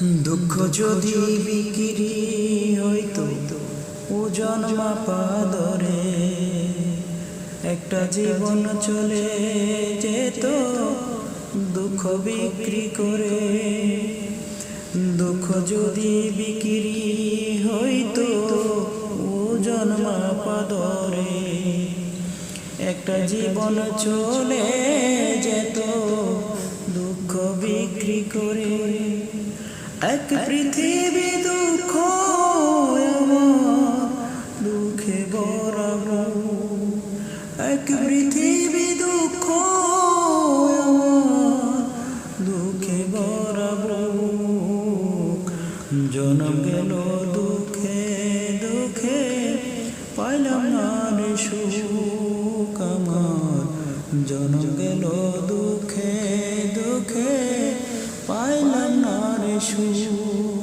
দুঃখ যদি বিক্রি হইতো ওজন মাপা দরে, একটা জীবন চলে যেত দুঃখ বিক্রি করে। দুঃখ যদি বিক্রি হইতো ওজন মাপা দরে, একটা জীবন চলে যেত দুঃখ বিক্রি করে। এক পৃথিবী দুঃখ আমার দুঃখে ভরা, এক পৃথিবী দুঃখ আমার দুঃখে ভরা। জনম গেল দুঃখে দুঃখে, পাইলাম না রে সুখ আমার। জনম গেল দুঃখে দুঃখে, পাইলাম না রে সুখ।